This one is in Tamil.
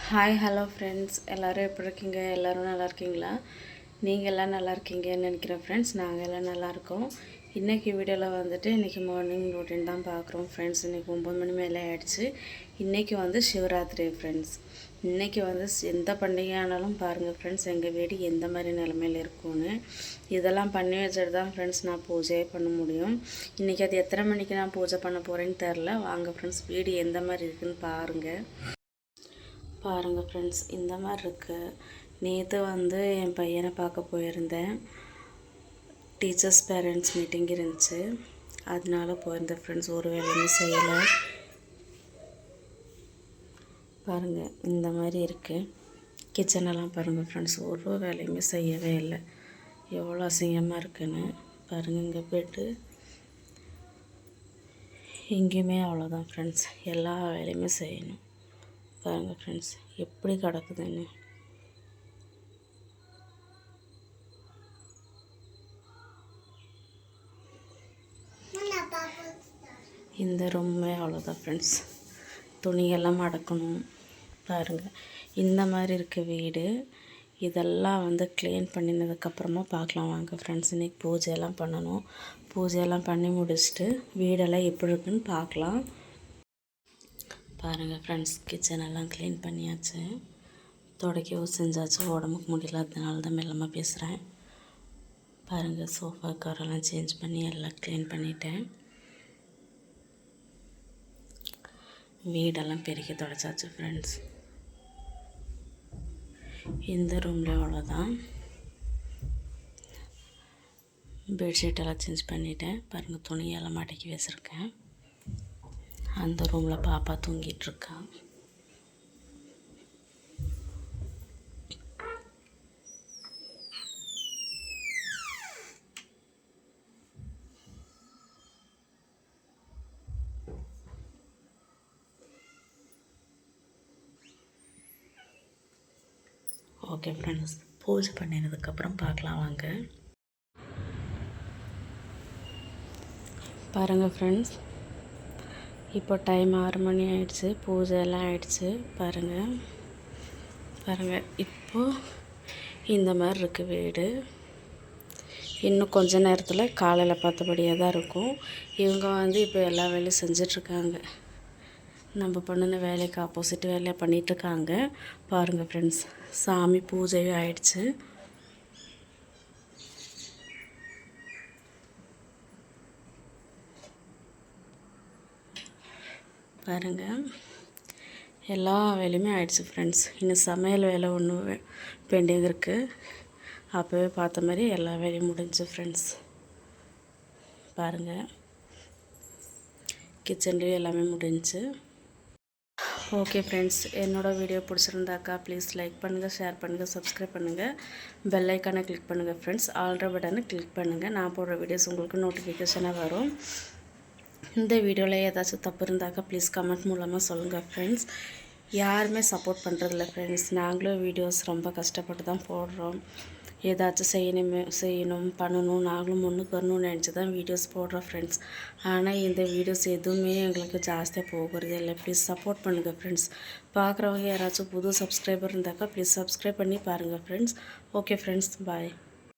ஹாய் ஹலோ ஃப்ரெண்ட்ஸ், எல்லோரும் எப்படி இருக்கீங்க? எல்லோரும் நல்லா இருக்கீங்களா? நீங்கள் எல்லாம் நல்லா இருக்கீங்கன்னு நினைக்கிறேன் ஃப்ரெண்ட்ஸ். நாங்கள் எல்லாம் நல்லாயிருக்கோம். இன்றைக்கி வீடியோவில் வந்துட்டு இன்றைக்கி மார்னிங் ரொட்டீன் தான் பார்க்குறோம் ஃப்ரெண்ட்ஸ். இன்றைக்கி 9 மணி மேலே ஆகிடுச்சு. இன்றைக்கி வந்து சிவராத்திரி ஃப்ரெண்ட்ஸ். இன்றைக்கி வந்து எந்த பண்டிகை ஆனாலும் பாருங்கள் ஃப்ரெண்ட்ஸ், எங்கள் வீடு எந்த மாதிரி நிலமையில் இருக்கும்னு இதெல்லாம் பண்ணி வச்சுட்டு தான் ஃப்ரெண்ட்ஸ் நான் பூஜையே பண்ண முடியும். இன்றைக்கி அது எத்தனை மணிக்கு நான் பூஜை பண்ண போகிறேன்னு தெரில. வாங்க ஃப்ரெண்ட்ஸ், வீடு எந்த மாதிரி இருக்குதுன்னு பாருங்கள் ஃப்ரெண்ட்ஸ். இந்த மாதிரி இருக்குது. நேற்று வந்து என் பையனை பார்க்க போயிருந்தேன். டீச்சர்ஸ் பேரண்ட்ஸ் மீட்டிங் இருந்துச்சு, அதனால போயிருந்தேன் ஃப்ரெண்ட்ஸ். ஒரு வேலையுமே செய்யலை. பாருங்கள், இந்த மாதிரி இருக்குது. கிச்சனெல்லாம் பாருங்கள் ஃப்ரெண்ட்ஸ், ஒரு வேலையுமே செய்யவே இல்லை. எவ்வளோ அசிங்கமாக இருக்குன்னு பாருங்கள். இங்கே போய்ட்டு இங்கேயுமே அவ்வளோதான் ஃப்ரெண்ட்ஸ். எல்லா வேலையுமே செய்யணும். பாருங்கள் ஃப்ரெண்ட்ஸ் எப்படி கிடக்குதுன்னு. இந்த ரூமே அவ்வளோதான் ஃப்ரெண்ட்ஸ். துணியெல்லாம் மடக்கணும். பாருங்கள், இந்த மாதிரி இருக்க வீடு. இதெல்லாம் வந்து க்ளீன் பண்ணினதுக்கப்புறமா பார்க்கலாம் வாங்க ஃப்ரெண்ட்ஸ். இன்றைக்கி பூஜையெல்லாம் பண்ணணும். பூஜையெல்லாம் பண்ணி முடிச்சுட்டு வீடெல்லாம் எப்படி இருக்குன்னு பார்க்கலாம். பாருங்கள் ஃப்ரெண்ட்ஸ், கிச்சனெல்லாம் க்ளீன் பண்ணியாச்சு. துடைக்கவும் செஞ்சாச்சு. உடம்புக்கு முடியல, அதனால தான் மெல்லமாக பேசுகிறேன். பாருங்கள், சோஃபா கவரெல்லாம் சேஞ்ச் பண்ணி எல்லாம் க்ளீன் பண்ணிட்டேன். வீடெல்லாம் பெருக்கி துடைச்சாச்சு ஃப்ரெண்ட்ஸ். இந்த ரூமில் அவ்வளோதான். பெட்ஷீட்டெல்லாம் சேஞ்ச் பண்ணிட்டேன். பாருங்கள், துணியெல்லாம் மடக்கி வச்சுருக்கேன். அந்த ரூமில் பாப்பா தூங்கிட்டுருக்கா. ஓகே ஃப்ரெண்ட்ஸ், பூஜை பண்ணினதுக்கப்புறம் பார்க்கலாம் வாங்க. பாருங்கள் ஃப்ரெண்ட்ஸ், இப்போ டைம் 6 மணி ஆகிடுச்சு. பூஜை எல்லாம் ஆகிடுச்சு. பாருங்கள் இப்போது இந்த மாதிரி இருக்குது வீடு. இன்னும் கொஞ்ச நேரத்தில் காலையில் பார்த்தபடியாக தான் இருக்கும். இவங்க வந்து இப்போ எல்லா வேலையும் செஞ்சிட்ருக்காங்க. நம்ம பண்ணின வேலைக்கு ஆப்போசிட் வேலையை பண்ணிகிட்ருக்காங்க. பாருங்கள் ஃப்ரெண்ட்ஸ், சாமி பூஜையும் ஆயிடுச்சு. பாருங்கள், எல்லா வேலையுமே ஆயிடுச்சு ஃப்ரெண்ட்ஸ். இன்னும் சமையல் வேலை ஒன்று பெண்டிங் இருக்குது. அப்போவே பார்த்த மாதிரி எல்லா வேலையும் முடிஞ்சு ஃப்ரெண்ட்ஸ். பாருங்கள், கிச்சன்லேயும் எல்லாமே முடிஞ்சு. ஓகே ஃப்ரெண்ட்ஸ், என்னோடய வீடியோ பிடிச்சிருந்தாக்கா ப்ளீஸ் லைக் பண்ணுங்கள், ஷேர் பண்ணுங்கள், சப்ஸ்கிரைப் பண்ணுங்கள், பெல் ஐக்கானை கிளிக் பண்ணுங்கள் ஃப்ரெண்ட்ஸ். ஆல்ரெடி பட்டனை கிளிக் பண்ணுங்கள். நான் போடுற வீடியோஸ் உங்களுக்கு நோட்டிஃபிகேஷனாக வரும். இந்த வீடியோவில் ஏதாச்சும் தப்பு இருந்தாக்கா ப்ளீஸ் கமெண்ட் மூலமாக சொல்லுங்கள் ஃப்ரெண்ட்ஸ். யாருமே சப்போர்ட் பண்ணுறதில்ல ஃப்ரெண்ட்ஸ். நாங்களும் வீடியோஸ் ரொம்ப கஷ்டப்பட்டு தான் போடுறோம். ஏதாச்சும் செய்யணும் பண்ணணும், நாங்களும் முன்னுக்கு வரணும்னு நினச்சி தான் வீடியோஸ் போடுறோம் ஃப்ரெண்ட்ஸ். ஆனால் இந்த வீடியோஸ் எதுவுமே எங்களுக்கு ஜாஸ்தியாக போகிறது இல்லை. ப்ளீஸ் சப்போர்ட் பண்ணுங்கள் ஃப்ரெண்ட்ஸ். பார்க்குறவங்க யாராச்சும் புது சப்ஸ்கிரைபர் இருந்தாக்கா ப்ளீஸ் சப்ஸ்கிரைப் பண்ணி பாருங்கள் ஃப்ரெண்ட்ஸ். ஓகே ஃப்ரெண்ட்ஸ், பாய்.